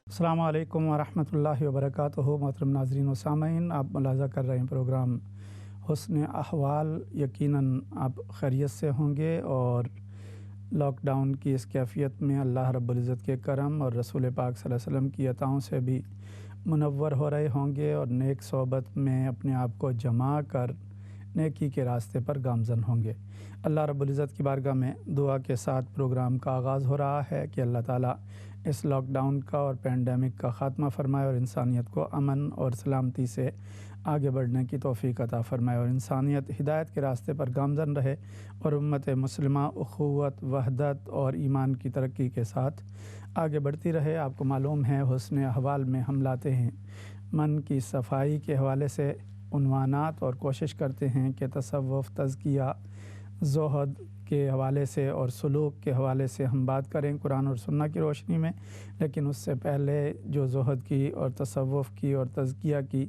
السلام علیکم ورحمۃ اللہ وبرکاتہ۔ محترم ناظرین و سامعین، آپ ملاحظہ کر رہے ہیں پروگرام حسن احوال۔ یقیناً آپ خیریت سے ہوں گے اور لاک ڈاؤن کی اس کیفیت میں اللہ رب العزت کے کرم اور رسول پاک صلی اللہ علیہ وسلم کی عطاؤں سے بھی منور ہو رہے ہوں گے اور نیک صحبت میں اپنے آپ کو جما کر نیکی کے راستے پر گامزن ہوں گے۔ اللہ رب العزت کی بارگاہ میں دعا کے ساتھ پروگرام کا آغاز ہو رہا ہے کہ اللہ تعالیٰ اس لاک ڈاؤن کا اور پینڈیمک کا خاتمہ فرمائے اور انسانیت کو امن اور سلامتی سے آگے بڑھنے کی توفیق عطا فرمائے اور انسانیت ہدایت کے راستے پر گامزن رہے اور امت مسلمہ اخوت، وحدت اور ایمان کی ترقی کے ساتھ آگے بڑھتی رہے۔ آپ کو معلوم ہے حسن احوال میں ہم لاتے ہیں من کی صفائی کے حوالے سے عنوانات اور کوشش کرتے ہیں کہ تصوف، تزکیہ، زہد کے حوالے سے اور سلوک کے حوالے سے ہم بات کریں قرآن اور سنہ کی روشنی میں، لیکن اس سے پہلے جو زہد کی اور تصوف کی اور تزکیہ کی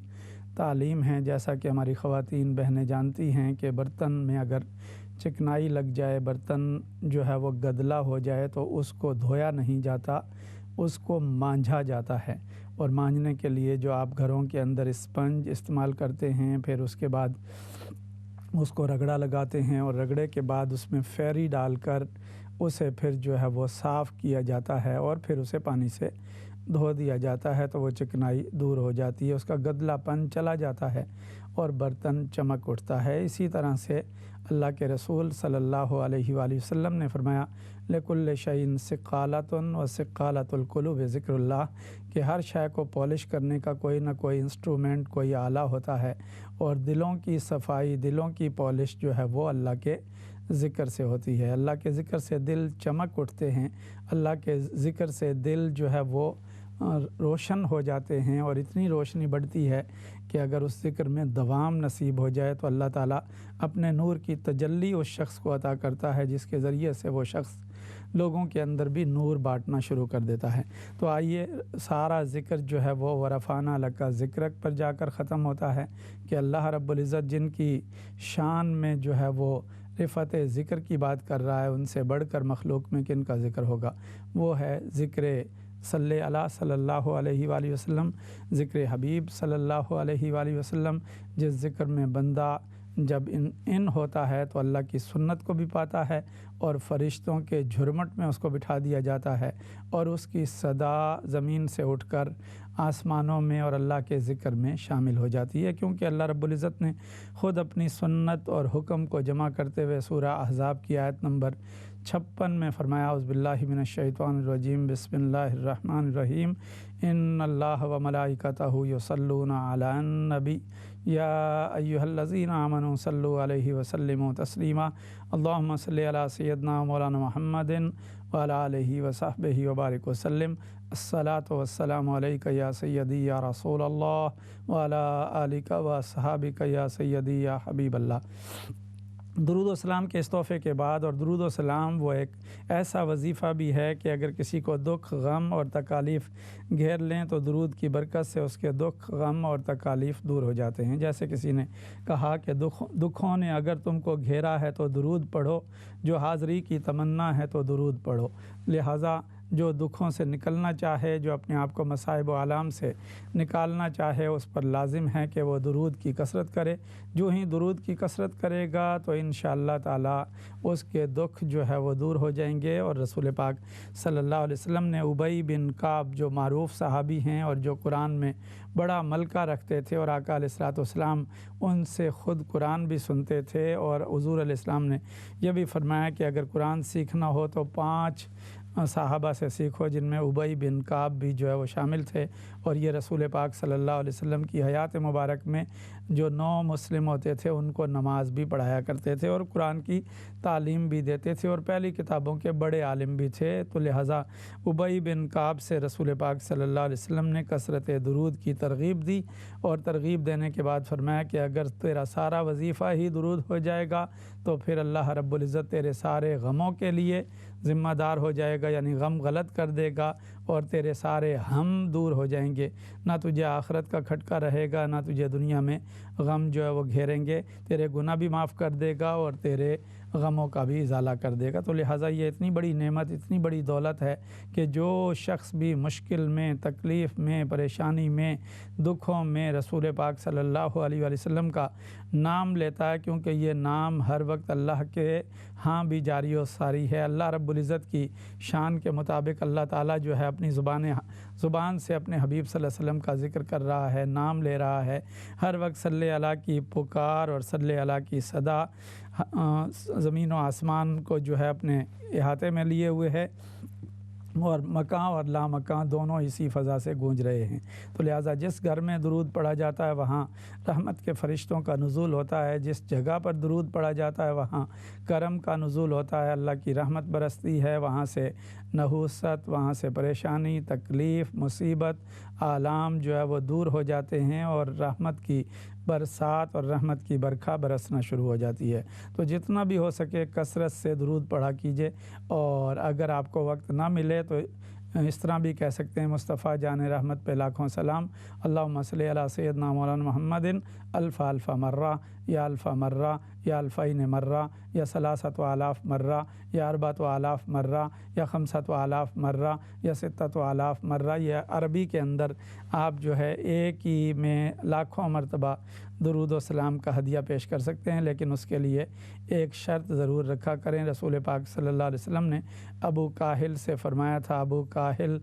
تعلیم ہے، جیسا کہ ہماری خواتین بہنیں جانتی ہیں کہ برتن میں اگر چکنائی لگ جائے، برتن جو ہے وہ گدلا ہو جائے تو اس کو دھویا نہیں جاتا، اس کو مانجھا جاتا ہے۔ اور مانجھنے کے لیے جو آپ گھروں کے اندر اسپنج استعمال کرتے ہیں، پھر اس کے بعد اس کو رگڑا لگاتے ہیں اور رگڑے کے بعد اس میں فیری ڈال کر اسے پھر جو ہے وہ صاف کیا جاتا ہے اور پھر اسے پانی سے دھو دیا جاتا ہے تو وہ چکنائی دور ہو جاتی ہے، اس کا گدلا پن چلا جاتا ہے اور برتن چمک اٹھتا ہے۔ اسی طرح سے اللہ کے رسول صلی اللہ علیہ وآلہ وسلم نے فرمایا لِكُلِّ شَيْءٍ ثِقَالَةٌ وَثِقَالَةُ الْقُلُوبِ ذکر اللہ، کہ ہر شے کو پالش کرنے کا کوئی نہ کوئی انسٹرومنٹ، کوئی آلہ ہوتا ہے اور دلوں کی صفائی، دلوں کی پالش جو ہے وہ اللہ کے ذکر سے ہوتی ہے۔ اللہ کے ذکر سے دل چمک اٹھتے ہیں، اللہ کے ذکر سے دل جو ہے وہ روشن ہو جاتے ہیں اور اتنی روشنی بڑھتی ہے کہ اگر اس ذکر میں دوام نصیب ہو جائے تو اللہ تعالیٰ اپنے نور کی تجلی اس شخص کو عطا کرتا ہے، جس کے ذریعے سے وہ شخص لوگوں کے اندر بھی نور بانٹنا شروع کر دیتا ہے۔ تو آئیے، سارا ذکر جو ہے وہ ورفعنا لک ذکرک پر جا کر ختم ہوتا ہے کہ اللہ رب العزت جن کی شان میں جو ہے وہ رفعت ذکر کی بات کر رہا ہے، ان سے بڑھ کر مخلوق میں کن کا ذکر ہوگا؟ وہ ہے ذکر صلی اللہ صلی اللہ علیہ وآلہ وسلم، ذکر حبیب صلی اللہ علیہ وآلہ وسلم، جس ذکر میں بندہ جب ان ہوتا ہے تو اللہ کی سنت کو بھی پاتا ہے اور فرشتوں کے جھرمٹ میں اس کو بٹھا دیا جاتا ہے اور اس کی صدا زمین سے اٹھ کر آسمانوں میں اور اللہ کے ذکر میں شامل ہو جاتی ہے، کیونکہ اللہ رب العزت نے خود اپنی سنت اور حکم کو جمع کرتے ہوئے سورہ احزاب کی آیت نمبر 56 میں فرمایا اعوذ باللہ من الشیطان الرجیم بسم اللہ الرحمن الرحیم ان اللہ و ملائکتہ یصلون علی النبی یا ایہا الذین آمنوا صلوا علیہ وسلموا تسلیما اللہم صلی علی سیدنا مولانا محمد وعلی آلہ وصحبہ وبارک وسلم الصلاۃ والسلام علیک یا سیدی یا رسول اللہ وعلی آلک وصحابک یا سیدی یا حبیب اللہ۔ درود و سلام کے اس تحفے کے بعد، اور درود و سلام وہ ایک ایسا وظیفہ بھی ہے کہ اگر کسی کو دکھ، غم اور تکالیف گھیر لیں تو درود کی برکت سے اس کے دکھ، غم اور تکالیف دور ہو جاتے ہیں۔ جیسے کسی نے کہا کہ دکھوں نے اگر تم کو گھیرا ہے تو درود پڑھو، جو حاضری کی تمنا ہے تو درود پڑھو۔ لہٰذا جو دکھوں سے نکلنا چاہے، جو اپنے آپ کو مصائب و آلام سے نکالنا چاہے، اس پر لازم ہے کہ وہ درود کی کثرت کرے۔ جو ہی درود کی کثرت کرے گا تو انشاءاللہ تعالیٰ اس کے دکھ جو ہے وہ دور ہو جائیں گے۔ اور رسول پاک صلی اللہ علیہ وسلم نے ابی بن کعب، جو معروف صحابی ہیں اور جو قرآن میں بڑا ملکہ رکھتے تھے، اور آقا علیہ الصلوۃ والسلام ان سے خود قرآن بھی سنتے تھے، اور حضور علیہ السلام نے یہ بھی فرمایا کہ اگر قرآن سیکھنا ہو تو 5 صحابہ سے سیکھو، جن میں ابی بن کعب بھی جو ہے وہ شامل تھے، اور یہ رسول پاک صلی اللہ علیہ وسلم کی حیات مبارک میں جو 9 مسلم ہوتے تھے ان کو نماز بھی پڑھایا کرتے تھے اور قرآن کی تعلیم بھی دیتے تھے اور پہلی کتابوں کے بڑے عالم بھی تھے۔ تو لہٰذا ابی بن کعب سے رسول پاک صلی اللہ علیہ وسلم نے کثرت درود کی ترغیب دی، اور ترغیب دینے کے بعد فرمایا کہ اگر تیرا سارا وظیفہ ہی درود ہو جائے گا تو پھر اللہ رب العزت تیرے سارے غموں کے لیے ذمہ دار ہو جائے گا، یعنی غم غلط کر دے گا اور تیرے سارے ہم دور ہو جائیں گے۔ نہ تجھے آخرت کا کھٹکا رہے گا، نہ تجھے دنیا میں غم جو ہے وہ گھیریں گے، تیرے گناہ بھی معاف کر دے گا اور تیرے غموں کا بھی ازالہ کر دے گا۔ تو لہٰذا یہ اتنی بڑی نعمت، اتنی بڑی دولت ہے کہ جو شخص بھی مشکل میں، تکلیف میں، پریشانی میں، دکھوں میں رسول پاک صلی اللہ علیہ وآلہ وسلم کا نام لیتا ہے، کیونکہ یہ نام ہر وقت اللہ کے ہاں بھی جاری و ساری ہے۔ اللہ رب العزت کی شان کے مطابق اللہ تعالیٰ جو ہے اپنی زبان سے اپنے حبیب صلی اللہ علیہ وسلم کا ذکر کر رہا ہے، نام لے رہا ہے، ہر وقت صلی اللہ کی پکار اور صلی اللہ کی صدا زمین و آسمان کو جو ہے اپنے احاطے میں لیے ہوئے ہے، اور مکاں اور لامکاں دونوں اسی فضا سے گونج رہے ہیں۔ تو لہٰذا جس گھر میں درود پڑھا جاتا ہے وہاں رحمت کے فرشتوں کا نزول ہوتا ہے، جس جگہ پر درود پڑھا جاتا ہے وہاں کرم کا نزول ہوتا ہے، اللہ کی رحمت برستی ہے، وہاں سے نحوست، وہاں سے پریشانی، تکلیف، مصیبت، آلام جو ہے وہ دور ہو جاتے ہیں، اور رحمت کی برسات اور رحمت کی برکھا برسنا شروع ہو جاتی ہے۔ تو جتنا بھی ہو سکے کثرت سے درود پڑھا کیجیے، اور اگر آپ کو وقت نہ ملے تو اس طرح بھی کہہ سکتے ہیں مصطفیٰ جان رحمت پہ لاکھوں سلام، اللہم صلی علی سیدنا مولانا محمد الف الف مرہ، یا الف مرہ، یا الفین مرہ، یا ثلاثۃ آلاف مرہ، یا اربعۃ آلاف مرہ، یا خمسۃ آلاف مرہ، یا ستۃ آلاف مرہ۔ یہ عربی کے اندر آپ جو ہے ایک ہی میں لاکھوں مرتبہ درود و سلام کا ہدیہ پیش کر سکتے ہیں، لیکن اس کے لیے ایک شرط ضرور رکھا کریں۔ رسول پاک صلی اللہ علیہ وسلم نے ابو کاہل سے فرمایا تھا، ابو کاہل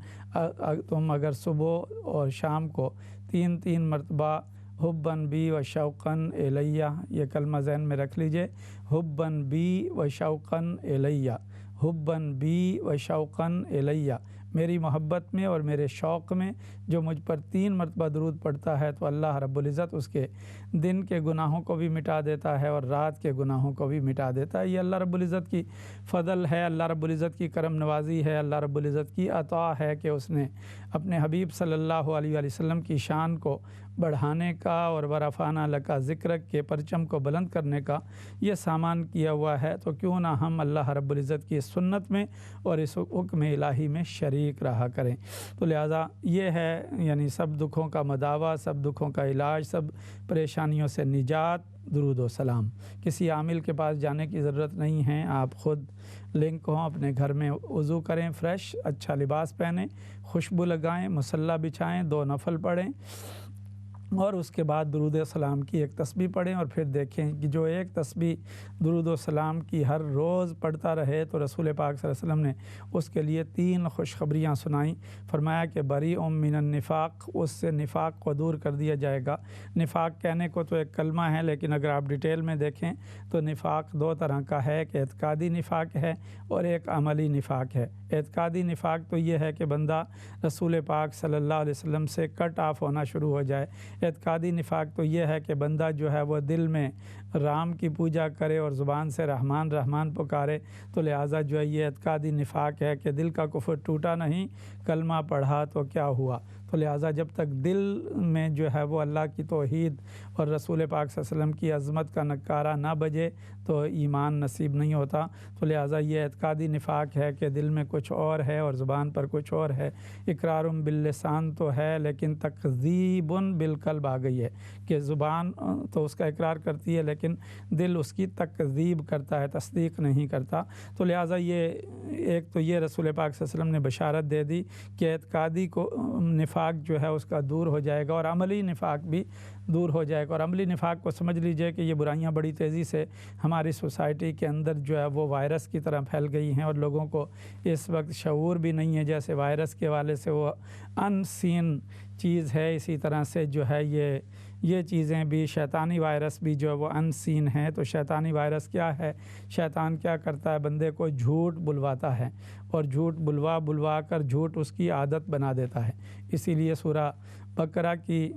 تم اگر صبح اور شام کو 3 مرتبہ حباً بی و شوقاً الیہ، یہ کلمہ ذہن میں رکھ لیجئے، حباً بی و شوقاً الیہ، حباً بی و شوقاً الیہ، میری محبت میں اور میرے شوق میں جو مجھ پر 3 مرتبہ درود پڑھتا ہے تو اللہ رب العزت اس کے دن کے گناہوں کو بھی مٹا دیتا ہے اور رات کے گناہوں کو بھی مٹا دیتا ہے۔ یہ اللہ رب العزت کی فضل ہے، اللہ رب العزت کی کرم نوازی ہے، اللہ رب العزت کی عطا ہے کہ اس نے اپنے حبیب صلی اللہ علیہ وآلہ وسلم کی شان کو بڑھانے کا اور ورفعنا لک ذکرک کے پرچم کو بلند کرنے کا یہ سامان کیا ہوا ہے۔ تو کیوں نہ ہم اللہ رب العزت کی سنت میں اور اس حکم الہی میں شریک رہا کریں۔ تو لہٰذا یہ ہے یعنی سب دکھوں کا مداوع، سب دکھوں کا علاج، سب پریشانیوں سے نجات درود و سلام۔ کسی عامل کے پاس جانے کی ضرورت نہیں ہے، آپ خود لنک ہوں، اپنے گھر میں وضو کریں، فریش اچھا لباس پہنیں، خوشبو لگائیں، مصلی بچھائیں، 2 نفل پڑھیں، اور اس کے بعد درود و سلام کی ایک تسبیح پڑھیں، اور پھر دیکھیں کہ جو ایک تسبیح درود و سلام کی ہر روز پڑھتا رہے تو رسول پاک صلی اللہ علیہ وسلم نے اس کے لیے 3 خوشخبریاں سنائیں۔ فرمایا کہ بری من النفاق، اس سے نفاق کو دور کر دیا جائے گا۔ نفاق کہنے کو تو ایک کلمہ ہے، لیکن اگر آپ ڈیٹیل میں دیکھیں تو نفاق 2 طرح کا ہے، کہ اعتقادی نفاق ہے اور ایک عملی نفاق ہے۔ اعتقادی نفاق تو یہ ہے کہ بندہ رسول پاک صلی اللہ علیہ وسلم سے کٹ آف ہونا شروع ہو جائے۔ اعتقادی نفاق تو یہ ہے کہ بندہ جو ہے وہ دل میں رام کی پوجا کرے اور زبان سے رحمان رحمان پکارے، تو لہٰذا جو ہے یہ اعتقادی نفاق ہے کہ دل کا کفر ٹوٹا نہیں، کلمہ پڑھا تو کیا ہوا۔ تو لہٰذا جب تک دل میں جو ہے وہ اللہ کی توحید اور رسول پاک صلی اللہ علیہ وسلم کی عظمت کا نکارہ نہ بجے تو ایمان نصیب نہیں ہوتا۔ تو لہٰذا یہ اعتقادی نفاق ہے کہ دل میں کچھ اور ہے اور زبان پر کچھ اور ہے۔ اقرار باللسان تو ہے لیکن تکذیب بالقلب آ گئی ہے، کہ زبان تو اس کا اقرار کرتی ہے لیکن دل اس کی تکذیب کرتا ہے، تصدیق نہیں کرتا۔ تو لہٰذا یہ ایک تو یہ رسول پاک صلی اللہ علیہ وسلم نے بشارت دے دی کہ اعتقادی کو نفاق جو ہے اس کا دور ہو جائے گا، اور عملی نفاق بھی دور ہو جائے گا۔ اور عملی نفاق کو سمجھ لیجئے کہ یہ برائیاں بڑی تیزی سے ہماری سوسائٹی کے اندر جو ہے وہ وائرس کی طرح پھیل گئی ہیں، اور لوگوں کو اس وقت شعور بھی نہیں ہے۔ جیسے وائرس کے حوالے سے وہ ان سین چیز ہے، اسی طرح سے جو ہے یہ چیزیں بھی، شیطانی وائرس بھی جو ہے وہ ان سین ہے۔ تو شیطانی وائرس کیا ہے؟ شیطان کیا کرتا ہے؟ بندے کو جھوٹ بلواتا ہے، اور جھوٹ بلوا کر جھوٹ اس کی عادت بنا دیتا ہے۔ اسی لیے سورہ بقرہ کی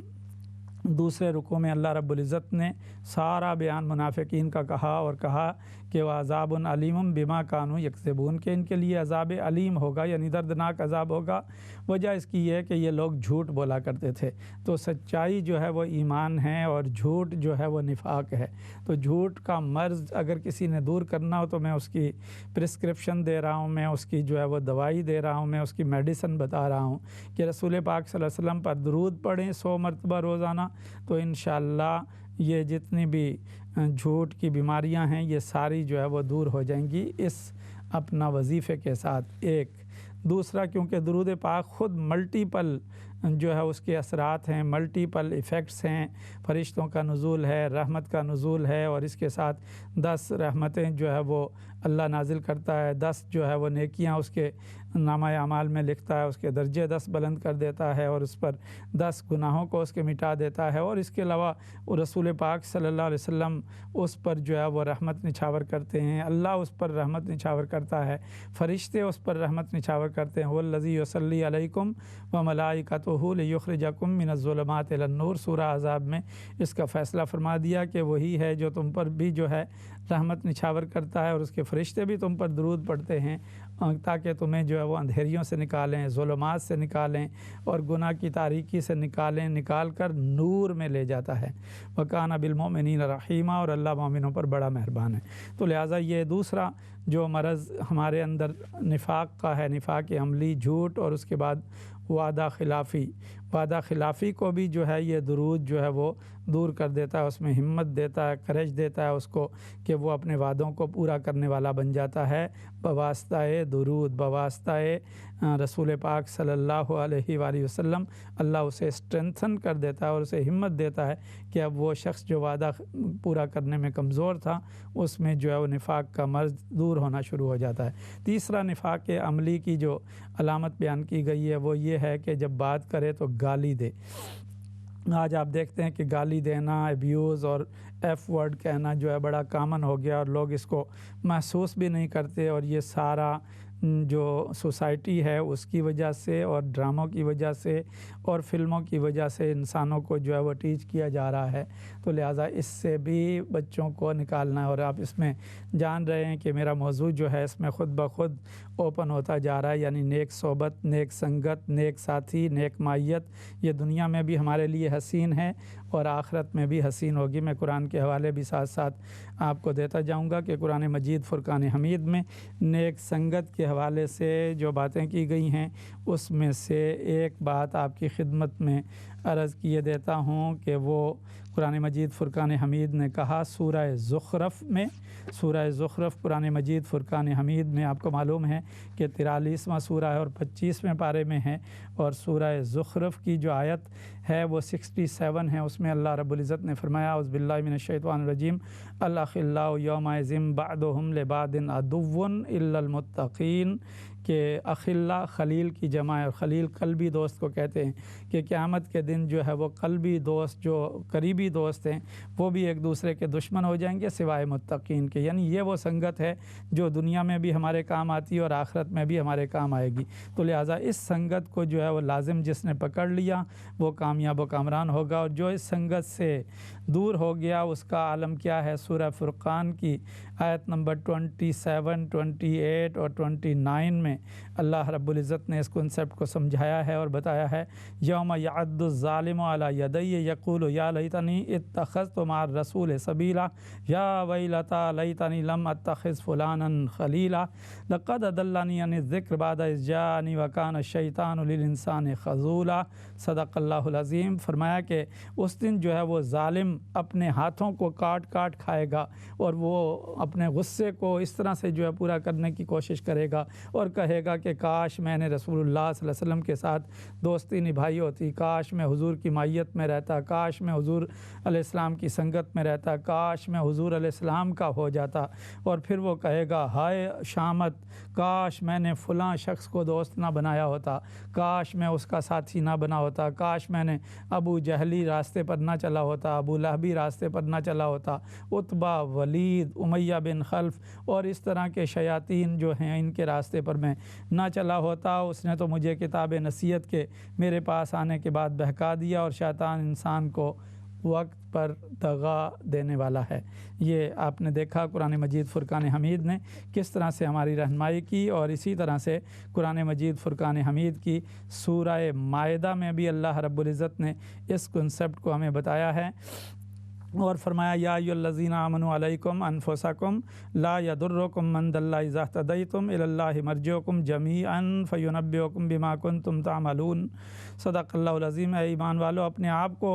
دوسرے رکوع میں اللہ رب العزت نے سارا بیان منافقین کا کہا، اور کہا کہ وہ عذاب علیم بما کانوا یکذبون، کہ ان کے لیے عذاب علیم ہوگا، یعنی دردناک عذاب ہوگا۔ وجہ اس کی یہ ہے کہ یہ لوگ جھوٹ بولا کرتے تھے۔ تو سچائی جو ہے وہ ایمان ہے، اور جھوٹ جو ہے وہ نفاق ہے۔ تو جھوٹ کا مرض اگر کسی نے دور کرنا ہو تو میں اس کی پرسکرپشن دے رہا ہوں، میں اس کی جو ہے وہ دوائی دے رہا ہوں، میں اس کی میڈیسن بتا رہا ہوں کہ رسول پاک صلی اللہ علیہ وسلم پر درود پڑھیں 100 مرتبہ روزانہ، تو انشاءاللہ یہ جتنی بھی جھوٹ کی بیماریاں ہیں یہ ساری جو ہے وہ دور ہو جائیں گی اس اپنا وظیفے کے ساتھ۔ ایک دوسرا، کیونکہ درود پاک خود ملٹیپل جو ہے اس کے اثرات ہیں، ملٹیپل ایفیکٹس ہیں، فرشتوں کا نزول ہے، رحمت کا نزول ہے، اور اس کے ساتھ 10 رحمتیں جو ہے وہ اللہ نازل کرتا ہے، 10 جو ہے وہ نیکیاں اس کے نامہ اعمال میں لکھتا ہے، اس کے درجے 10 بلند کر دیتا ہے، اور اس پر 10 گناہوں کو اس کے مٹا دیتا ہے، اور اس کے علاوہ رسول پاک صلی اللہ علیہ وسلم اس پر جو ہے وہ رحمت نچھاور کرتے ہیں، اللہ اس پر رحمت نچھاور کرتا ہے، فرشتے اس پر رحمت نچھاور کرتے ہیں۔ والذی یصلی علیکم وملائکتہ لیخرجکم من الظلمات الی النور، سورہ احزاب میں اس کا فیصلہ فرما دیا کہ وہی ہے جو تم پر بھی جو ہے رحمت نچھاور کرتا ہے، اور اس کے فرشتے بھی تم پر درود پڑھتے ہیں تاکہ تمہیں جو ہے وہ اندھیریوں سے نکالیں، ظلمات سے نکالیں، اور گناہ کی تاریکی سے نکال کر نور میں لے جاتا ہے۔ وَكَانَ بِالْمُؤْمِنِينَ رَحِيمًا، اور اللہ مومنوں پر بڑا مہربان ہے۔ تو لہٰذا یہ دوسرا جو مرض ہمارے اندر نفاق کا ہے، نفاق عملی، جھوٹ، اور اس کے بعد وعدہ خلافی کو بھی جو ہے یہ درود جو ہے وہ دور کر دیتا ہے، اس میں ہمت دیتا ہے، کرج دیتا ہے اس کو کہ وہ اپنے وعدوں کو پورا کرنے والا بن جاتا ہے بواسطہ درود، بواسطہ رسول پاک صلی اللہ علیہ وآلہ وسلم۔ اللہ اسے اسٹرینتھن کر دیتا ہے اور اسے ہمت دیتا ہے کہ اب وہ شخص جو وعدہ پورا کرنے میں کمزور تھا اس میں جو ہے وہ نفاق کا مرض دور ہونا شروع ہو جاتا ہے۔ تیسرا نفاق عملی کی جو علامت بیان کی گئی ہے وہ یہ ہے کہ جب بات کرے تو گالی دے۔ آج آپ دیکھتے ہیں کہ گالی دینا، ایبیوز اور ایف ورڈ کہنا جو ہے بڑا کامن ہو گیا، اور لوگ اس کو محسوس بھی نہیں کرتے، اور یہ سارا جو سوسائٹی ہے اس کی وجہ سے اور ڈراموں کی وجہ سے اور فلموں کی وجہ سے انسانوں کو جو ہے وہ ٹیچ کیا جا رہا ہے۔ تو لہٰذا اس سے بھی بچوں کو نکالنا ہے، اور آپ اس میں جان رہے ہیں کہ میرا موضوع جو ہے اس میں خود بخود اوپن ہوتا جا رہا ہے، یعنی نیک صحبت، نیک سنگت، نیک ساتھی، نیک مائیت، یہ دنیا میں بھی ہمارے لیے حسین ہے اور آخرت میں بھی حسین ہوگی۔ میں قرآن کے حوالے بھی ساتھ ساتھ آپ کو دیتا جاؤں گا کہ قرآن مجید فرقان حمید میں نیک سنگت کے حوالے سے جو باتیں کی گئی ہیں اس میں سے ایک بات آپ کی خدمت میں عرض کیے دیتا ہوں کہ وہ قرآن مجید فرقان حمید نے کہا سورہ زخرف میں، سورہ زخرف قرآن مجید فرقان حمید میں آپ کو معلوم ہے کہ 43واں سورہ ہے اور 25ویں پارے میں ہے، اور سورہ زخرف کی جو آیت ہے وہ 67 ہے۔ اس میں اللہ رب العزت نے فرمایا اعوذ باللہ من الشیطان الرجیم الاخلاء یومئذ بعضهم لبعض عدو الا المتقین، کہ اخلا خلیل کی جمع ہے، اور خلیل قلبی دوست کو کہتے ہیں، کہ قیامت کے دن جو ہے وہ قلبی دوست جو قریبی دوست ہیں وہ بھی ایک دوسرے کے دشمن ہو جائیں گے سوائے متقین کے، یعنی یہ وہ سنگت ہے جو دنیا میں بھی ہمارے کام آتی ہے اور آخرت میں بھی ہمارے کام آئے گی۔ تو لہٰذا اس سنگت کو جو ہے وہ لازم جس نے پکڑ لیا وہ کامیاب و کامران ہوگا، اور جو اس سنگت سے دور ہو گیا اس کا عالم کیا ہے۔ سورہ فرقان کی آیت نمبر 27، 28 اور 29 میں اللہ رب العزت نے اس کنسیپٹ کو سمجھایا ہے اور بتایا ہے یوم یعد الظالم علی یدی یقول یا لیتنی اتخذت مع الرسول سبیلا یا ویلتی لیتنی لم اتخذ فلانا خلیلا لقد اضلنی عن الذکر بعد اذ جاءنی وکان الشیطان للانسان خذولا۔ صدق اللہ العظیم۔ فرمایا کہ اس دن جو ہے وہ ظالم اپنے ہاتھوں کو کاٹ کاٹ کھائے گا، اور وہ اپنے غصے کو اس طرح سے جو ہے پورا کرنے کی کوشش کرے گا اور کہے گا کہ کاش میں نے رسول اللہ صلی اللہ علیہ وسلم کے ساتھ دوستی نبھائی ہوتی، کاش میں حضور کی مائیت میں رہتا، کاش میں حضور علیہ السلام کی سنگت میں رہتا، کاش میں حضور علیہ السلام کا ہو جاتا، اور پھر وہ کہے گا ہائے شامت، کاش میں نے فلاں شخص کو دوست نہ بنایا ہوتا، کاش میں اس کا ساتھی نہ بنا ہوتا، کاش میں نے ابو جہلی راستے پر نہ چلا ہوتا، ابو لہبی راستے پر نہ چلا ہوتا، عتبہ، ولید، امیہ بن خلف اور اس طرح کے شیاطین جو ہیں ان کے راستے پر میں نہ چلا ہوتا، اس نے تو مجھے کتاب نصیحت کے میرے پاس آنے کے بعد بہکا دیا، اور شیطان انسان کو وقت پر دغا دینے والا ہے۔ یہ آپ نے دیکھا قرآن مجید فرقان حمید نے کس طرح سے ہماری رہنمائی کی، اور اسی طرح سے قرآن مجید فرقان حمید کی سورہ مائدہ میں بھی اللہ رب العزت نے اس کنسیپٹ کو ہمیں بتایا ہے اور فرمایا یا ایھا الذین آمنوا علیکم انفسکم لا یضرکم من ضل اذا اہتدیتم الی اللہ مرجعکم جمیعا فینبئکم بما کنتم تعملون۔ صدق اللہ العظیم۔ اے ایمان والو، اپنے آپ کو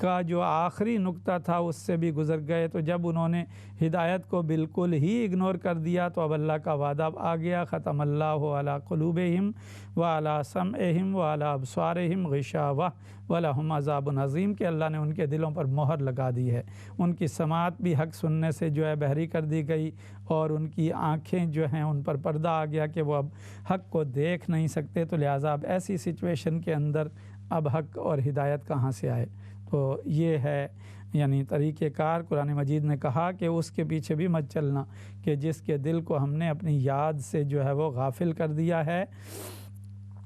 کا جو آخری نقطہ تھا اس سے بھی گزر گئے۔ تو جب انہوں نے ہدایت کو بالکل ہی اگنور کر دیا تو اب اللہ کا وعدہ آ گیا، ختم اللہ علی قلوبہم وعلی سمعہم وعلی ابصارہم غشاوہ ولہم عذاب عظیم، کہ اللہ نے ان کے دلوں پر مہر لگا دی ہے، ان کی سماعت بھی حق سننے سے جو ہے بہری کر دی گئی، اور ان کی آنکھیں جو ہیں ان پر پردہ آ گیا کہ وہ اب حق کو دیکھ نہیں سکتے۔ تو لہٰذا اب ایسی سچویشن کے اندر اب حق اور ہدایت کہاں سے آئے؟ تو یہ ہے یعنی طریقہ کار۔ قرآن مجید نے کہا کہ اس کے پیچھے بھی مت چلنا کہ جس کے دل کو ہم نے اپنی یاد سے جو ہے وہ غافل کر دیا ہے،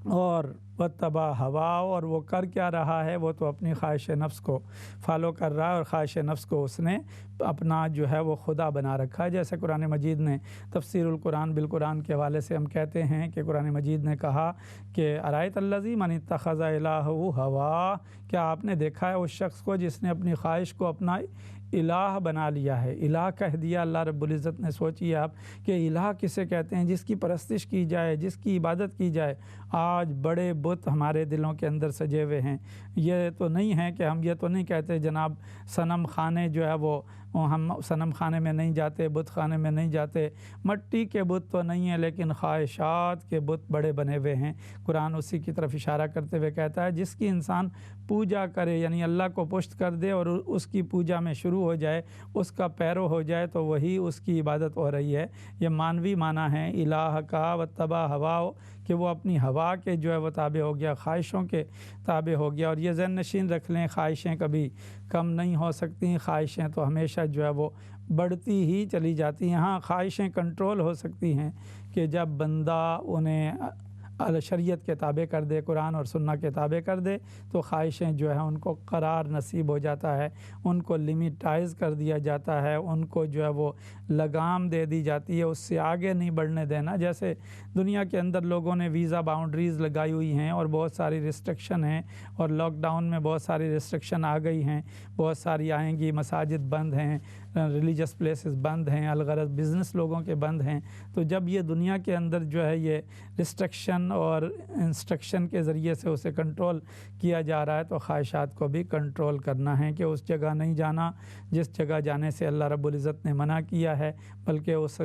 اور واتبع ہوا، اور وہ کر کیا رہا ہے، وہ تو اپنی خواہش نفس کو فالو کر رہا ہے، اور خواہش نفس کو اس نے اپنا جو ہے وہ خدا بنا رکھا ہے۔ جیسے قرآن مجید نے تفسیر القرآن بالقرآن کے حوالے سے ہم کہتے ہیں کہ قرآن مجید نے کہا کہ ارایت الذی من اتخذ الہہ ہوا، کیا آپ نے دیکھا ہے اس شخص کو جس نے اپنی خواہش کو اپنا الہ بنا لیا ہے؟ الہ کہہ دیا اللہ رب العزت نے۔ سوچیے آپ کہ الہ کسے کہتے ہیں؟ جس کی پرستش کی جائے، جس کی عبادت کی جائے۔ آج بڑے بت ہمارے دلوں کے اندر سجے ہوئے ہیں۔ یہ تو نہیں ہے کہ ہم یہ تو نہیں کہتے جناب صنم خانے جو ہے وہ ہم صنم خانے میں نہیں جاتے، بت خانے میں نہیں جاتے، مٹی کے بت تو نہیں ہیں لیکن خواہشات کے بت بڑے بنے ہوئے ہیں۔ قرآن اسی کی طرف اشارہ کرتے ہوئے کہتا ہے جس کی انسان پوجا کرے، یعنی اللہ کو پشت کر دے اور اس کی پوجا میں شروع ہو جائے، اس کا پیرو ہو جائے، تو وہی اس کی عبادت ہو رہی ہے۔ یہ مانوی معنی ہے الہ کا، واتبع ہوا، کہ وہ اپنی ہوا کے جو ہے وہ تابع ہو گیا، خواہشوں کے تابع ہو گیا۔ اور یہ ذہن نشین رکھ لیں، خواہشیں کبھی کم نہیں ہو سکتی، خواہشیں تو ہمیشہ جو ہے وہ بڑھتی ہی چلی جاتی ہیں۔ ہاں خواہشیں کنٹرول ہو سکتی ہیں کہ جب بندہ انہیں شریعت کے تابع کر دے، قرآن اور سنت کے تابع کر دے، تو خواہشیں جو ہیں ان کو قرار نصیب ہو جاتا ہے، ان کو لمیٹائز کر دیا جاتا ہے، ان کو جو ہے وہ لگام دے دی جاتی ہے، اس سے آگے نہیں بڑھنے دینا۔ جیسے دنیا کے اندر لوگوں نے ویزا باؤنڈریز لگائی ہوئی ہیں اور بہت ساری ریسٹرکشن ہیں، اور لاک ڈاؤن میں بہت ساری ریسٹرکشن آ گئی ہیں، بہت ساری آئیں گی، مساجد بند ہیں، ریلیجس پلیسز بند ہیں، الغرض بزنس لوگوں کے بند ہیں۔ تو جب یہ دنیا کے اندر جو ہے یہ ریسٹرکشن اور انسٹرکشن کے ذریعے سے اسے کنٹرول کیا جا رہا ہے، تو خواہشات کو بھی کنٹرول کرنا ہے کہ اس جگہ نہیں جانا جس جگہ جانے سے اللہ رب العزت نے منع کیا ہے، بلکہ اس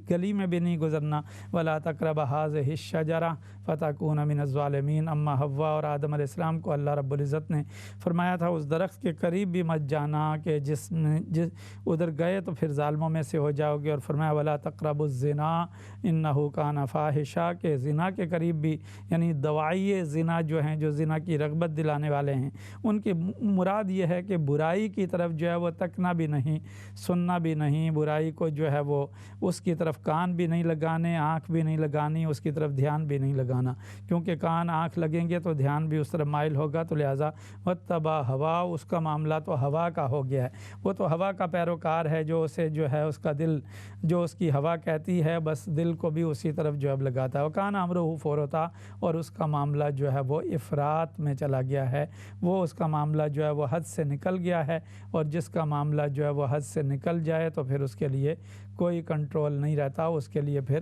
گلی میں بھی نہیں گزرنا۔ وَلَا تَقْرَبَ هَٰذِهِ الشَّجَرَةَ فَتَكُونَ مِنَ الظَّالِمِينَ۔ اما حوا اور آدم علیہ السلام کو اللہ رب العزت نے فرمایا تھا اس درخت کے قریب بھی مت جانا، کہ جس ادھر گئے تو پھر ظالموں میں سے ہو جاؤ گے۔ اور فرمایا وَلَا تَقْرَبُوا الزِّنَا إِنَّهُ كَانَ فَاحِشًا، کہ زنا کے قریب بھی، یعنی دواعی زنا جو ہیں، جو زنا کی رغبت دلانے والے ہیں، ان کی مراد یہ ہے کہ برائی کی طرف جو ہے وہ تکنا بھی نہیں، سننا بھی نہیں، برائی کو جو ہے وہ اس کی طرف کان بھی نہیں لگانے، آنکھ بھی نہیں لگانی، اس کی طرف دھیان بھی نہیں لگانا، کیونکہ کان آنکھ لگیں گے تو دھیان بھی اس طرف مائل ہوگا۔ تو لہٰذا واتبع ہوا، اس کا معاملہ تو ہوا کا ہو گیا ہے، وہ تو ہوا کا پیروکار ہے، جو اسے جو ہے اس کا دل جو اس کی ہوا کہتی ہے، بس دل کو بھی اسی طرف جو ہے لگاتا ہے۔ وکان امرہ فرطا، اور اس کا معاملہ جو ہے وہ افراط میں چلا گیا ہے، وہ اس کا معاملہ جو ہے وہ حد سے نکل گیا ہے، اور جس کا معاملہ جو ہے وہ حد سے نکل جائے تو پھر اس کے لیے کوئی کنٹرول نہیں رہتا، اس کے لیے پھر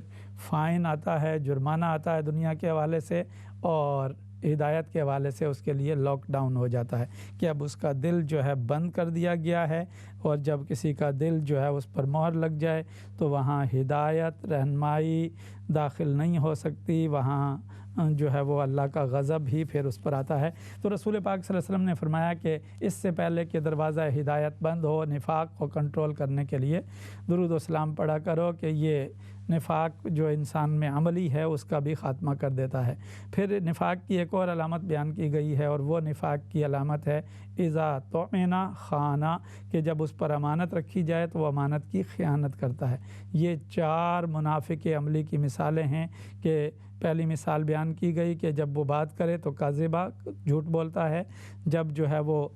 فائن آتا ہے، جرمانہ آتا ہے دنیا کے حوالے سے، اور ہدایت کے حوالے سے اس کے لیے لاک ڈاؤن ہو جاتا ہے کہ اب اس کا دل جو ہے بند کر دیا گیا ہے۔ اور جب کسی کا دل جو ہے اس پر مہر لگ جائے تو وہاں ہدایت، رہنمائی داخل نہیں ہو سکتی، وہاں جو ہے وہ اللہ کا غضب ہی پھر اس پر آتا ہے۔ تو رسول پاک صلی اللہ علیہ وسلم نے فرمایا کہ اس سے پہلے کہ دروازہ ہدایت بند ہو، نفاق کو کنٹرول کرنے کے لیے درود و سلام پڑھا کرو، کہ یہ نفاق جو انسان میں عملی ہے اس کا بھی خاتمہ کر دیتا ہے۔ پھر نفاق کی ایک اور علامت بیان کی گئی ہے، اور وہ نفاق کی علامت ہے اذا تؤمن خانا، کہ جب اس پر امانت رکھی جائے تو وہ امانت کی خیانت کرتا ہے۔ یہ 4 منافق عملی کی مثالیں ہیں، کہ پہلی مثال بیان کی گئی کہ جب وہ بات کرے تو کاذبہ، جھوٹ بولتا ہے، جب جو ہے وہ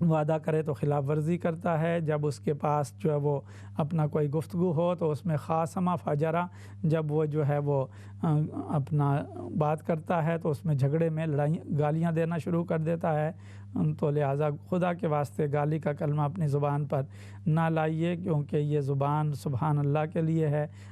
وعدہ کرے تو خلاف ورزی کرتا ہے، جب اس کے پاس جو ہے وہ اپنا کوئی گفتگو ہو تو اس میں خاصمہ فجرہ، جب وہ جو ہے وہ اپنا بات کرتا ہے تو اس میں جھگڑے میں گالیاں دینا شروع کر دیتا ہے۔ تو لہٰذا خدا کے واسطے گالی کا کلمہ اپنی زبان پر نہ لائیے، کیونکہ یہ زبان سبحان اللہ کے لیے ہے،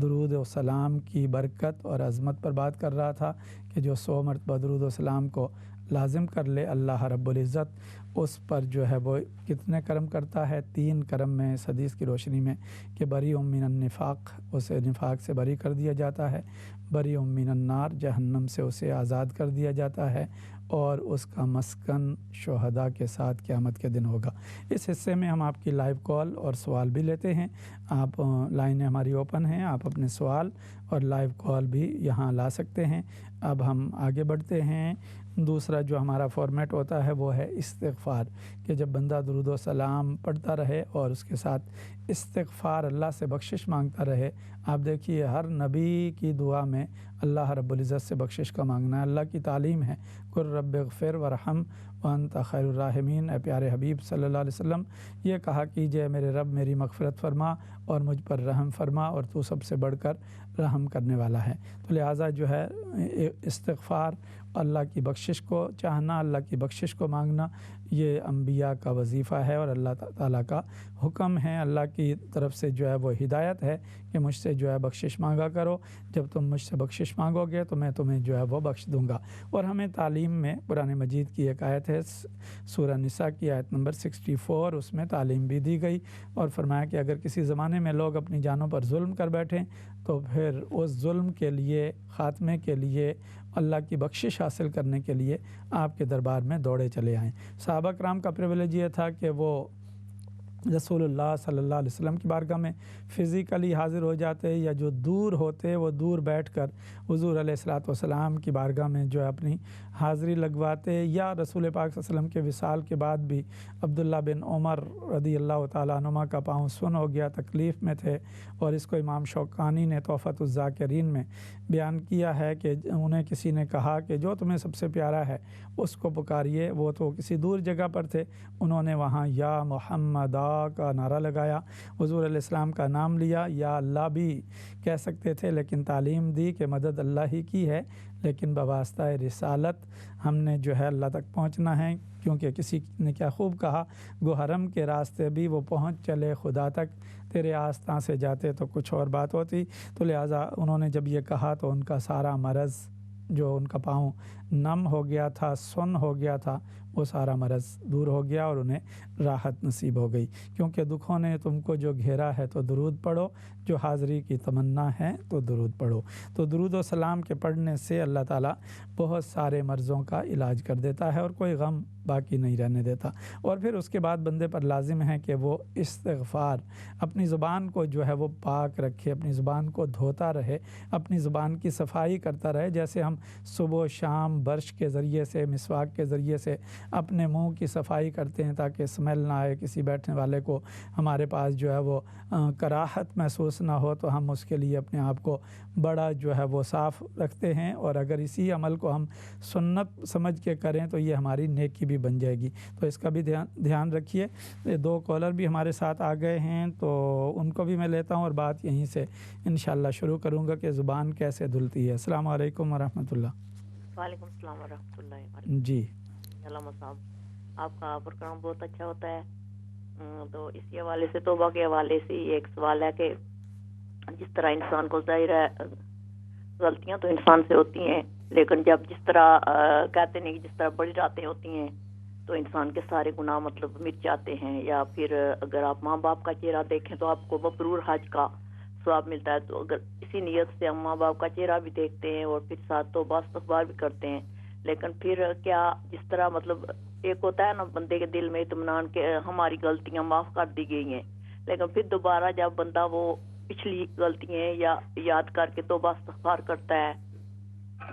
درود و سلام کی برکت اور عظمت پر بات کر رہا تھا کہ جو 100 مرتبہ درود و سلام کو لازم کر لے اللہ رب العزت اس پر جو ہے وہ کتنے کرم کرتا ہے. 3 کرم میں اس حدیث کی روشنی میں کہ بری من النفاق، اسے نفاق سے بری کر دیا جاتا ہے، بری من النار، جہنم سے اسے آزاد کر دیا جاتا ہے، اور اس کا مسکن شہداء کے ساتھ قیامت کے دن ہوگا. اس حصے میں ہم آپ کی لائیو کال اور سوال بھی لیتے ہیں. آپ لائنیں ہماری اوپن ہیں، آپ اپنے سوال اور لائیو کال بھی یہاں لا سکتے ہیں. اب ہم آگے بڑھتے ہیں. دوسرا جو ہمارا فارمیٹ ہوتا ہے وہ ہے استغفار، کہ جب بندہ درود و سلام پڑھتا رہے اور اس کے ساتھ استغفار اللہ سے بخشش مانگتا رہے. آپ دیکھیے ہر نبی کی دعا میں اللہ رب العزت سے بخشش کا مانگنا ہے. اللہ کی تعلیم ہے قل رب اغفر ورحم وانت خیر الراحمین. اے پیارے حبیب صلی اللہ علیہ وسلم یہ کہا کیجئے میرے رب میری مغفرت فرما اور مجھ پر رحم فرما اور تو سب سے بڑھ کر رحم کرنے والا ہے. تو لہٰذا جو ہے استغفار، اللہ کی بخشش کو چاہنا، اللہ کی بخشش کو مانگنا، یہ انبیاء کا وظیفہ ہے اور اللہ تعالیٰ کا حکم ہے. اللہ کی طرف سے جو ہے وہ ہدایت ہے کہ مجھ سے جو ہے بخشش مانگا کرو. جب تم مجھ سے بخشش مانگو گے تو میں تمہیں جو ہے وہ بخش دوں گا. اور ہمیں تعلیم میں قرآن مجید کی ایک آیت ہے سورہ نساء کی آیت نمبر 64، اس میں تعلیم بھی دی گئی اور فرمایا کہ اگر کسی زمانے میں لوگ اپنی جانوں پر ظلم کر بیٹھیں تو پھر اس ظلم کے لیے، خاتمے کے لیے، اللہ کی بخشش حاصل کرنے کے لیے آپ کے دربار میں دوڑے چلے آئیں. صحابہ کرام کا پریویلیج یہ تھا کہ وہ رسول اللہ صلی اللہ علیہ وسلم کی بارگاہ میں فزیکلی حاضر ہو جاتے، یا جو دور ہوتے وہ دور بیٹھ کر حضور علیہ الصلوۃ والسلام کی بارگاہ میں جو ہے اپنی حاضری لگواتے. یا رسول پاک صلی اللہ علیہ وسلم کے وصال کے بعد بھی عبداللہ بن عمر رضی اللہ تعالیٰ عنہما کا پاؤں سن ہو گیا، تکلیف میں تھے، اور اس کو امام شوکانی نے تحفۃ الذاکرین میں بیان کیا ہے کہ انہیں کسی نے کہا کہ جو تمہیں سب سے پیارا ہے اس کو پکاریے. وہ تو کسی دور جگہ پر تھے، انہوں نے وہاں یا محمد کا نعرہ لگایا، حضور علیہ السلام کا نام لیا. یا اللہ بھی کہہ سکتے تھے، لیکن تعلیم دی کہ مدد اللہ ہی کی ہے، لیکن بواسطہ رسالت ہم نے جو ہے اللہ تک پہنچنا ہے. کیونکہ کسی نے کیا خوب کہا، گو حرم کے راستے بھی وہ پہنچ چلے خدا تک، تیرے آستاں سے جاتے تو کچھ اور بات ہوتی. تو لہٰذا انہوں نے جب یہ کہا تو ان کا سارا مرض جو ان کا پاؤں نم ہو گیا تھا، سن ہو گیا تھا، وہ سارا مرض دور ہو گیا اور انہیں راحت نصیب ہو گئی. کیونکہ دکھوں نے تم کو جو گھیرا ہے تو درود پڑھو، جو حاضری کی تمنا ہے تو درود پڑھو. تو درود و سلام کے پڑھنے سے اللہ تعالیٰ بہت سارے مرضوں کا علاج کر دیتا ہے اور کوئی غم باقی نہیں رہنے دیتا. اور پھر اس کے بعد بندے پر لازم ہے کہ وہ استغفار، اپنی زبان کو جو ہے وہ پاک رکھے، اپنی زبان کو دھوتا رہے، اپنی زبان کی صفائی کرتا رہے. جیسے ہم صبح و شام برش کے ذریعے سے، مسواک کے ذریعے سے اپنے منہ کی صفائی کرتے ہیں تاکہ اسمیل نہ آئے، کسی بیٹھنے والے کو ہمارے پاس جو ہے وہ کراہت محسوس نہ ہو، تو ہم اس کے لیے اپنے آپ کو بڑا جو ہے وہ صاف رکھتے ہیں. اور اگر اسی عمل کو ہم سنت سمجھ کے کریں تو یہ ہماری نیکی بھی بن جائے گی. تو اس کا بھی دھیان رکھیے. 2 کالر بھی ہمارے ساتھ آ گئے ہیں تو ان کو بھی میں لیتا ہوں اور بات یہیں سے انشاءاللہ شروع کروں گا کہ زبان کیسے دھلتی ہے. السلام علیکم ورحمۃ اللہ. وعلیکم السلام ورحمۃ اللہ وبرکاتہ. جی علامہ صاحب، آپ کا پروگرام بہت اچھا ہوتا ہے. تو اسی حوالے سے توبہ کے حوالے سے ایک سوال ہے کہ جس طرح انسان کو ظاہر ہے غلطیاں تو انسان سے ہوتی ہیں، لیکن جب جس طرح کہتے نہیں جس طرح بڑی راتیں ہوتی ہیں تو انسان کے سارے گناہ مطلب مٹ جاتے ہیں. یا پھر اگر آپ ماں باپ کا چہرہ دیکھیں تو آپ کو مبرور حج کا ثواب ملتا ہے. تو اگر اسی نیت سے ہم ماں باپ کا چہرہ بھی دیکھتے ہیں اور پھر ساتھ توبہ استغفار بھی کرتے ہیں، لیکن پھر کیا جس طرح مطلب ایک ہوتا ہے نا بندے کے دل میں اطمینان کہ ہماری غلطیاں معاف کر دی گئی ہیں، لیکن پھر دوبارہ جب بندہ وہ پچھلی غلطیاں یا یاد کر کے توبہ استغفار کرتا ہے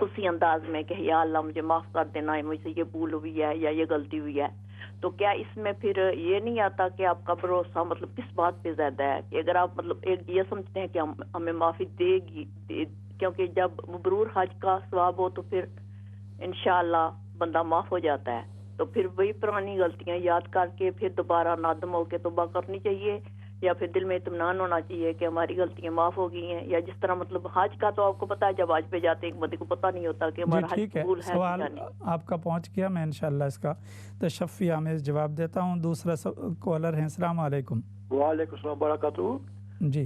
اسی انداز میں کہ یا اللہ مجھے معاف کر دینا ہے، مجھ سے یہ بھول ہوئی ہے یا یہ غلطی ہوئی ہے، تو کیا اس میں پھر یہ نہیں آتا کہ آپ کا بھروسہ مطلب کس بات پہ زیادہ ہے کہ اگر آپ مطلب ایک یہ سمجھتے ہیں کہ ہمیں معافی دے گی، کیونکہ جب مبرور حج کا ثواب ہو تو پھر انشاءاللہ بندہ معاف ہو جاتا ہے، تو پھر وہی پرانی غلطیاں یاد کر کے پھر دوبارہ نادم ہو کے توبہ کرنی چاہیے، یا پھر دل میں اطمینان ہونا چاہیے کہ ہماری غلطیاں معاف ہو گئی ہیں. یا جس طرح مطلب حج کا تو آپ کو پتا ہے جب حج پہ جاتے ہیں ایک بندے کو پتہ نہیں ہوتا کہ ہمارا حج قبول ہے. سوال آپ کا پہنچ گیا، میں انشاءاللہ اس کا تشفی آمیز جواب دیتا ہوں. دوسرا کالر ہیں. السلام علیکم. وعلیکم السلام وبرکاتہ. جی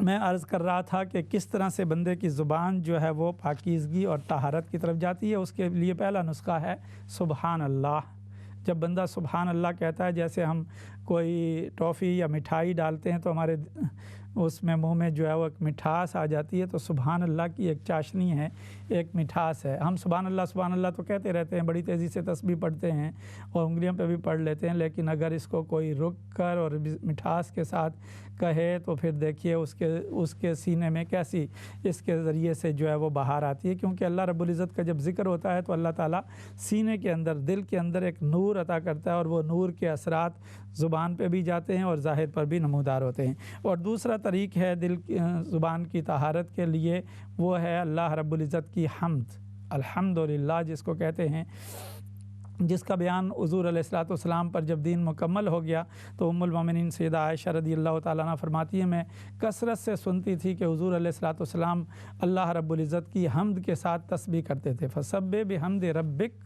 میں عرض کر رہا تھا کہ کس طرح سے بندے کی زبان جو ہے وہ پاکیزگی اور طہارت کی طرف جاتی ہے. اس کے لیے پہلا نسخہ ہے سبحان اللہ. جب بندہ سبحان اللہ کہتا ہے، جیسے ہم کوئی ٹافی یا مٹھائی ڈالتے ہیں تو ہمارے اس میں منہ میں جو ہے وہ ایک مٹھاس آ جاتی ہے، تو سبحان اللہ کی ایک چاشنی ہے، ایک مٹھاس ہے. ہم سبحان اللہ تو کہتے رہتے ہیں، بڑی تیزی سے تسبیح پڑھتے ہیں اور انگلیوں پہ بھی پڑھ لیتے ہیں، لیکن اگر اس کو کوئی رک کر اور مٹھاس کے ساتھ کہے تو پھر دیکھیے اس کے سینے میں کیسی اس کے ذریعے سے جو ہے وہ بہار آتی ہے. کیونکہ اللہ رب العزت کا جب ذکر ہوتا ہے تو اللہ تعالیٰ سینے کے اندر، دل کے اندر ایک نور عطا کرتا ہے، اور وہ نور کے اثرات زبان پہ بھی جاتے ہیں اور ظاہر پر بھی نمودار ہوتے ہیں. اور دوسرا طریق ہے زبان کی طہارت کے لیے، وہ ہے اللہ رب العزت کی حمد، الحمدللہ جس کو کہتے ہیں، جس کا بیان حضور علیہ الصلوۃ والسلام پر جب دین مکمل ہو گیا تو ام المومنین سیدہ عائشہ رضی اللہ تعالیٰ عنہ فرماتی ہیں، میں کثرت سے سنتی تھی کہ حضور علیہ الصلوۃ والسلام اللہ رب العزت کی حمد کے ساتھ تسبیح کرتے تھے. فسبح بحمد ربک،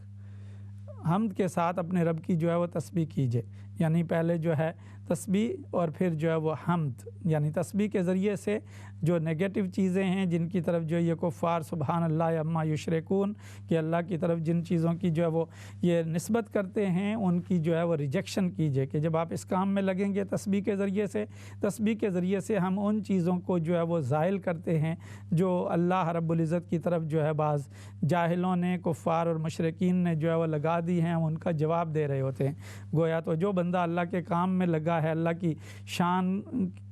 حمد کے ساتھ اپنے رب کی جو ہے وہ تسبیح کیجئے. یعنی پہلے جو ہے تسبیح اور پھر جو ہے وہ حمد، یعنی تسبیح کے ذریعے سے جو نیگیٹو چیزیں ہیں جن کی طرف جو یہ کفار سبحان اللہ عما یشرکون کہ اللہ کی طرف جن چیزوں کی جو ہے وہ یہ نسبت کرتے ہیں ان کی جو ہے وہ ریجیکشن کیجئے. کہ جب آپ اس کام میں لگیں گے تسبیح کے ذریعے سے ہم ان چیزوں کو جو ہے وہ زائل کرتے ہیں جو اللہ رب العزت کی طرف جو ہے بعض جاہلوں نے، کفار اور مشرکین نے جو ہے وہ لگا دی ہیں، ان کا جواب دے رہے ہوتے ہیں. گویا تو جو بندہ اللہ کے کام میں لگا ہے، اللہ کی شان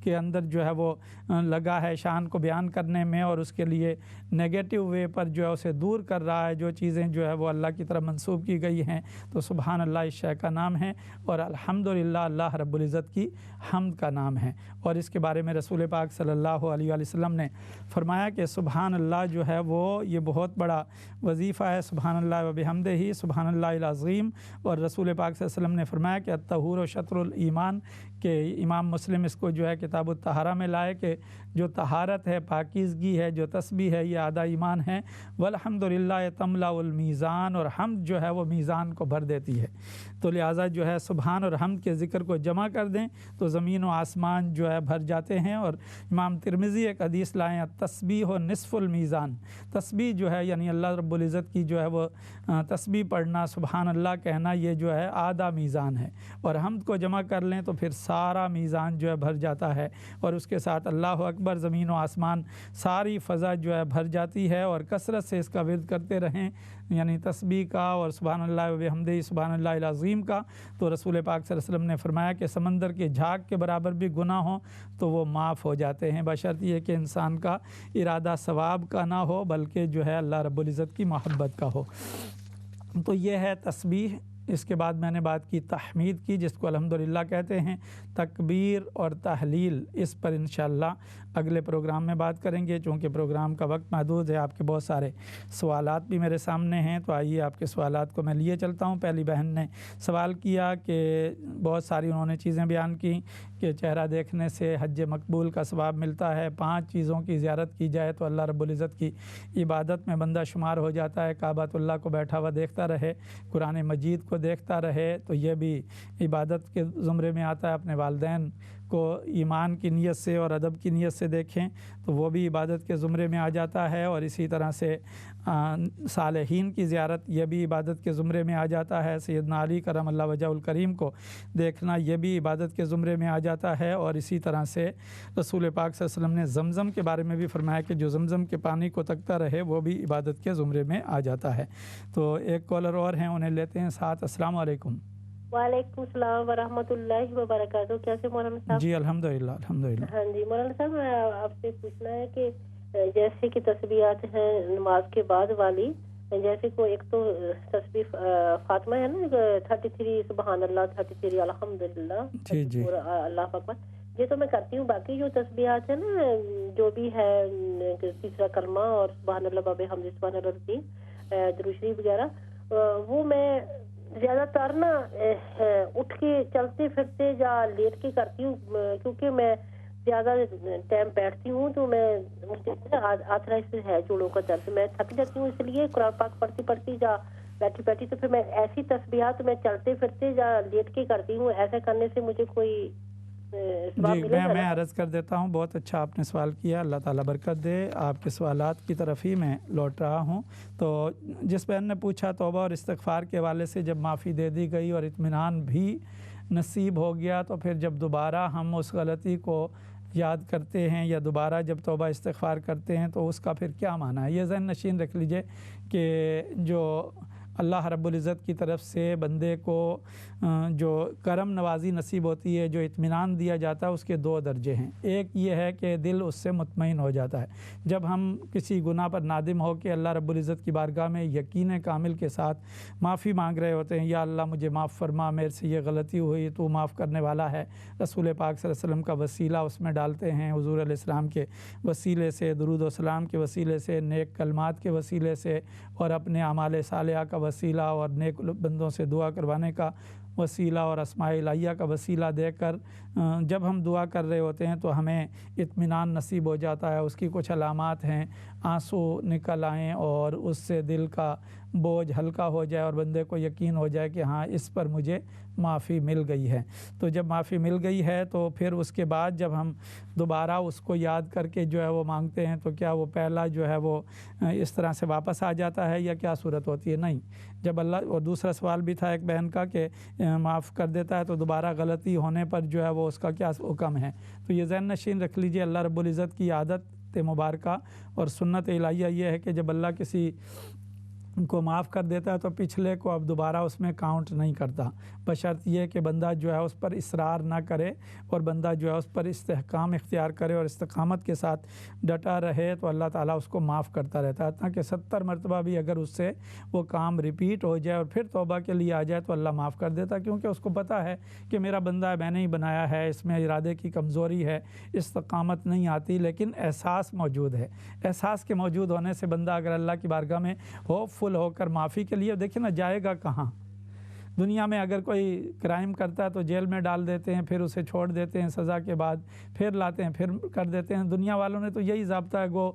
کے اندر جو ہے وہ لگا ہے شان کو بیان کرنے میں، اور اس کے لیے نیگیٹو وے پر جو ہے اسے دور کر رہا ہے، جو چیزیں جو ہے وہ اللہ کی طرف منسوب کی گئی ہیں، تو سبحان اللہ اس شے کا نام ہے، اور الحمدللہ اللہ رب العزت کی حمد کا نام ہے. اور اس کے بارے میں رسول پاک صلی اللہ علیہ وآلہ وسلم نے فرمایا کہ سبحان اللہ جو ہے وہ یہ بہت بڑا وظیفہ ہے. سبحان اللہ و بحمدہ، سبحان اللہ العظیم. اور رسول پاک صلی اللہ علیہ وسلم نے فرمایا کہ الطہور شطر الایمان، کہ امام مسلم اس کو جو ہے کتاب الطہارہ میں لائے کہ جو طہارت ہے، پاکیزگی ہے، جو تسبیح ہے، یہ آدھا ایمان ہے. والحمدللہ تملأ المیزان، اور حمد جو ہے وہ میزان کو بھر دیتی ہے. تو لہٰذا جو ہے سبحان اور حمد کے ذکر کو جمع کر دیں تو زمین و آسمان جو ہے بھر جاتے ہیں. اور امام ترمذی ایک حدیث لائیں، تسبیح و نصف المیزان، تسبیح جو ہے یعنی اللہ رب العزت کی جو ہے وہ تسبیح پڑھنا، سبحان اللہ کہنا، یہ جو ہے آدھا میزان ہے. اور حمد کو جمع کر لیں تو پھر سارا میزان جو ہے بھر جاتا ہے. اور اس کے ساتھ اللہ اکبر، زمین و آسمان ساری فضا جو ہے بھر جاتی ہے. اور کثرت سے اس کا ورد کرتے رہیں، یعنی تسبیح کا اور سبحان اللہ و بحمدہ سبحان اللہ العظیم کا. تو رسول پاک صلی اللہ علیہ وسلم نے فرمایا کہ سمندر کے جھاگ کے برابر بھی گناہ ہوں تو وہ معاف ہو جاتے ہیں، بشرط یہ کہ انسان کا ارادہ ثواب کا نہ ہو بلکہ جو ہے اللہ رب العزت کی محبت کا ہو. تو یہ ہے تسبیح. اس کے بعد میں نے بات کی تحمید کی، جس کو الحمدللہ کہتے ہیں. تکبیر اور تحلیل، اس پر انشاءاللہ اگلے پروگرام میں بات کریں گے. چونکہ پروگرام کا وقت محدود ہے، آپ کے بہت سارے سوالات بھی میرے سامنے ہیں، تو آئیے آپ کے سوالات کو میں لیے چلتا ہوں. پہلی بہن نے سوال کیا کہ بہت ساری انہوں نے چیزیں بیان کی کہ چہرہ دیکھنے سے حج مقبول کا ثواب ملتا ہے، 5 چیزوں کی زیارت کی جائے تو اللہ رب العزت کی عبادت میں بندہ شمار ہو جاتا ہے. کعبۃ اللہ کو بیٹھا ہوا دیکھتا رہے، قرآن مجید کو دیکھتا رہے تو یہ بھی عبادت کے زمرے میں آتا ہے. اپنے والدین کو ایمان کی نیت سے اور ادب کی نیت سے دیکھیں تو وہ بھی عبادت کے زمرے میں آ جاتا ہے. اور اسی طرح سے صالحین کی زیارت، یہ بھی عبادت کے زمرے میں آ جاتا ہے. سیدنا علی کرم اللہ وجہہ الکریم کو دیکھنا، یہ بھی عبادت کے زمرے میں آ جاتا ہے. اور اسی طرح سے رسول پاک صلی اللہ علیہ وسلم نے زمزم کے بارے میں بھی فرمایا کہ جو زمزم کے پانی کو تکتا رہے وہ بھی عبادت کے زمرے میں آ جاتا ہے. تو ایک کالر اور ہیں، انہیں لیتے ہیں ساتھ. السلام علیکم. وعلیکم السلام ورحمۃ اللہ وبرکاتہ. کیسے مولانا صاحب؟ جی الحمدللہ الحمدللہ. ہاں جی مولانا صاحب، آپ سے پوچھنا ہے کہ جیسے کہ تسبیحات ہیں نماز کے بعد والی، جیسے کو ایک تو تسبیح فاطمہ ہے نا 33 سبحان اللہ، 33 الحمدللہ، جی جی اللہ اکبر، یہ تو میں کرتی ہوں. باقی جو تسبیحات ہیں نا جو بھی ہے تیسرا کلمہ اور سبحان اللہ بحمدہ سبحان اللہ العظیم، درود شریف وغیرہ، وہ میں زیادہ تر نا اٹھ کے چلتے پھرتے یا لیٹ کے کرتی ہوں، کیونکہ میں زیادہ ٹائم بیٹھتی ہوں تو میں آرتھرائٹس ہے جوڑوں کا درد، میں تھک جاتی ہوں. اس لیے قرآن پاک پڑھتی یا بیٹھی تو پھر میں ایسی تسبیحات میں چلتے پھرتے یا لیٹ کے کرتی ہوں. ایسا کرنے سے مجھے کوئی ثواب جی ملے گا میں نا؟ عرض کر دیتا ہوں، بہت اچھا آپ نے سوال کیا، اللہ تعالیٰ برکت دے، آپ کے سوالات کی طرف ہی میں لوٹ رہا ہوں۔ تو جس بہن نے پوچھا توبہ اور استغفار کے حوالے سے جب معافی دے دی گئی اور اطمینان بھی نصیب ہو گیا، تو پھر جب دوبارہ ہم اس غلطی کو یاد کرتے ہیں یا دوبارہ جب توبہ استغفار کرتے ہیں تو اس کا پھر کیا معنی ہے؟ یہ ذہن نشین رکھ لیجئے کہ جو اللہ رب العزت کی طرف سے بندے کو جو کرم نوازی نصیب ہوتی ہے، جو اطمینان دیا جاتا ہے، اس کے دو درجے ہیں۔ ایک یہ ہے کہ دل اس سے مطمئن ہو جاتا ہے جب ہم کسی گناہ پر نادم ہو کے اللہ رب العزت کی بارگاہ میں یقین کامل کے ساتھ معافی مانگ رہے ہوتے ہیں، یا اللہ مجھے معاف فرما، میرے سے یہ غلطی ہوئی، تو معاف کرنے والا ہے۔ رسول پاک صلی اللہ علیہ وسلم کا وسیلہ اس میں ڈالتے ہیں، حضور علیہ السلام کے وسیلے سے، درود و سلام کے وسیلے سے، نیک کلمات کے وسیلے سے، اور اپنے اعمال صالحہ کا وسیلہ اور نیک بندوں سے دعا کروانے کا وسیلہ اور اسماء الہیہ کا وسیلہ دے کر جب ہم دعا کر رہے ہوتے ہیں تو ہمیں اطمینان نصیب ہو جاتا ہے۔ اس کی کچھ علامات ہیں، آنسو نکل آئیں اور اس سے دل کا بوجھ ہلکا ہو جائے اور بندے کو یقین ہو جائے کہ ہاں اس پر مجھے معافی مل گئی ہے۔ تو جب معافی مل گئی ہے تو پھر اس کے بعد جب ہم دوبارہ اس کو یاد کر کے جو ہے وہ مانگتے ہیں تو کیا وہ پہلا جو ہے وہ اس طرح سے واپس آ جاتا ہے یا کیا صورت ہوتی ہے؟ نہیں، جب اللہ، اور دوسرا سوال بھی تھا ایک بہن کا کہ معاف کر دیتا ہے تو دوبارہ غلطی ہونے پر جو ہے وہ اس کا کیا حکم ہے؟ تو یہ ذہن نشین رکھ لیجئے، اللہ رب العزت کی عادت مبارکہ اور سنت الہیہ یہ ہے کہ جب اللہ کسی کو معاف کر دیتا ہے تو پچھلے کو اب دوبارہ اس میں کاؤنٹ نہیں کرتا، بشرط یہ کہ بندہ جو ہے اس پر اصرار نہ کرے اور بندہ جو ہے اس پر استحکام اختیار کرے اور استقامت کے ساتھ ڈٹا رہے، تو اللہ تعالیٰ اس کو معاف کرتا رہتا ہے۔ تاکہ 70 مرتبہ بھی اگر اس سے وہ کام ریپیٹ ہو جائے اور پھر توبہ کے لیے آ جائے تو اللہ معاف کر دیتا ہے، کیونکہ اس کو پتہ ہے کہ میرا بندہ ہے، میں نے ہی بنایا ہے، اس میں ارادے کی کمزوری ہے، استقامت نہیں آتی، لیکن احساس موجود ہے۔ احساس کے موجود ہونے سے بندہ اگر اللہ کی بارگاہ میں فل ہو کر معافی کے لیے، دیکھیں نا جائے گا کہاں؟ دنیا میں اگر کوئی کرائم کرتا ہے تو جیل میں ڈال دیتے ہیں، پھر اسے چھوڑ دیتے ہیں، سزا کے بعد پھر لاتے ہیں، پھر کر دیتے ہیں۔ دنیا والوں نے تو یہی ضابطہ ہے، وہ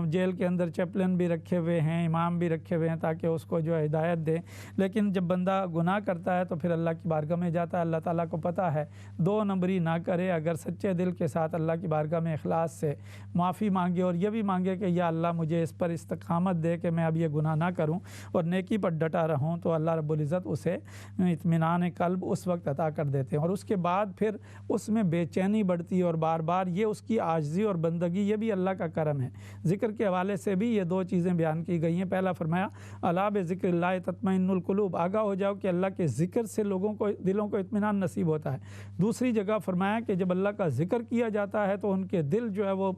جیل کے اندر چیپلن بھی رکھے ہوئے ہیں، امام بھی رکھے ہوئے ہیں تاکہ اس کو جو ہدایت دیں۔ لیکن جب بندہ گناہ کرتا ہے تو پھر اللہ کی بارگاہ میں جاتا ہے، اللہ تعالیٰ کو پتہ ہے، 2 نمبری نہ کرے، اگر سچے دل کے ساتھ اللہ کی بارگاہ میں اخلاص سے معافی مانگے اور یہ بھی مانگے کہ یا اللہ مجھے اس پر استقامت دے کہ میں اب یہ گناہ نہ کروں اور نیکی پر ڈٹا رہوں، تو اللہ رب العزت اسے اطمینان قلب اس وقت عطا کر دیتے ہیں۔ اور اس کے بعد پھر اس میں بے چینی بڑھتی ہے اور بار بار یہ اس کی عاجزی اور بندگی، یہ بھی اللہ کا کرم ہے۔ ذکر کے حوالے سے بھی یہ 2 چیزیں بیان کی گئی ہیں۔ پہلا فرمایا الا بذکر اللہ تطمئن القلوب، آگاہ ہو جاؤ کہ اللہ کے ذکر سے لوگوں کو، دلوں کو اطمینان نصیب ہوتا ہے۔ دوسری جگہ فرمایا کہ جب اللہ کا ذکر کیا جاتا ہے تو ان کے دل جو ہے وہ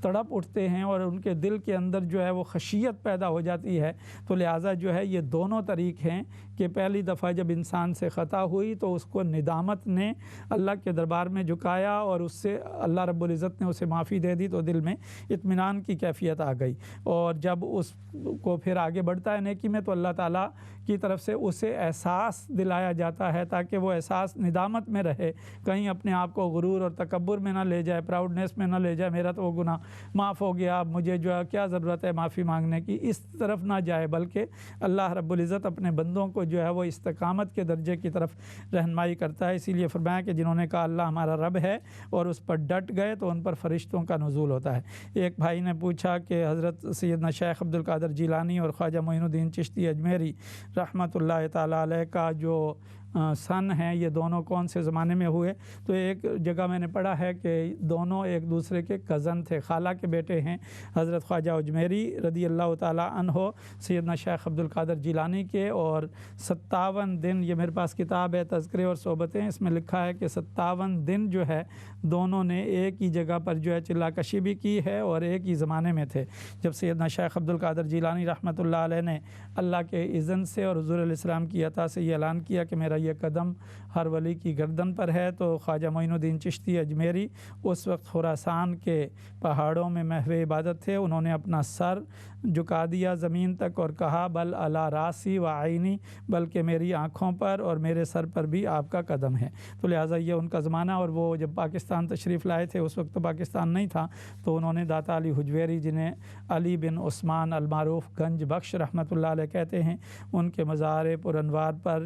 تڑپ اٹھتے ہیں اور ان کے دل کے اندر جو ہے وہ خشیت پیدا ہو جاتی ہے۔ تو لہٰذا جو ہے یہ دونوں طریق ہیں کہ پہلی دفعہ جب انسان سے خطا ہوئی تو اس کو ندامت نے اللہ کے دربار میں جھکایا اور اس سے اللہ رب العزت نے اسے معافی دے دی، تو دل میں اطمینان کی کیفیت آ گئی۔ اور جب اس کو پھر آگے بڑھتا ہے نیکی میں تو اللہ تعالیٰ کی طرف سے اسے احساس دلایا جاتا ہے تاکہ وہ احساس ندامت میں رہے، کہیں اپنے آپ کو غرور اور تکبر میں نہ لے جائے، پراؤڈنیس میں نہ لے جائے، میرا تو وہ گناہ معاف ہو گیا، اب مجھے جو ہے کیا ضرورت ہے معافی مانگنے کی، اس طرف نہ جائے، بلکہ اللہ رب العزت اپنے بندوں کو جو ہے وہ استقامت کے درجے کی طرف رہنمائی کرتا ہے۔ اسی لیے فرمایا کہ جنہوں نے کہا اللہ ہمارا رب ہے اور اس پر ڈٹ گئے تو ان پر فرشتوں کا نزول ہوتا ہے۔ ایک بھائی نے پوچھا کہ حضرت سیدنا شیخ عبد القادر جیلانی اور خواجہ معین الدین چشتی اجمیری رحمۃ اللہ تعالیٰ علیہ کا جو سن ہیں، یہ دونوں کون سے زمانے میں ہوئے؟ تو ایک جگہ میں نے پڑھا ہے کہ دونوں ایک دوسرے کے کزن تھے، خالہ کے بیٹے ہیں، حضرت خواجہ اجمیری رضی اللہ تعالیٰ عنہ سیدنا شیخ عبد القادر جیلانی کے، اور 57 دن، یہ میرے پاس کتاب ہے تذکرے اور صحبتیں، اس میں لکھا ہے کہ 57 دن جو ہے دونوں نے ایک ہی جگہ پر جو ہے چلا کشی بھی کی ہے اور ایک ہی زمانے میں تھے۔ جب سیدنا شیخ عبد القادر جیلانی رحمۃ اللہ علیہ نے اللہ کے اذن سے اور حضور علیہ السلام کی عطا سے یہ اعلان کیا کہ میرا یہ قدم ہر ولی کی گردن پر ہے، تو خواجہ معین الدین چشتی اجمیری اس وقت خراسان کے پہاڑوں میں محو عبادت تھے، انہوں نے اپنا سر جھکا دیا زمین تک اور کہا بل علی راسی و عینی، بلکہ میری آنکھوں پر اور میرے سر پر بھی آپ کا قدم ہے۔ تو لہٰذا یہ ان کا زمانہ، اور وہ جب پاکستان تشریف لائے تھے اس وقت تو پاکستان نہیں تھا، تو انہوں نے داتا علی حجویری جنہیں علی بن عثمان المعروف گنج بخش رحمۃ اللہ علیہ کہتے ہیں، ان کے مزار پر انوار پر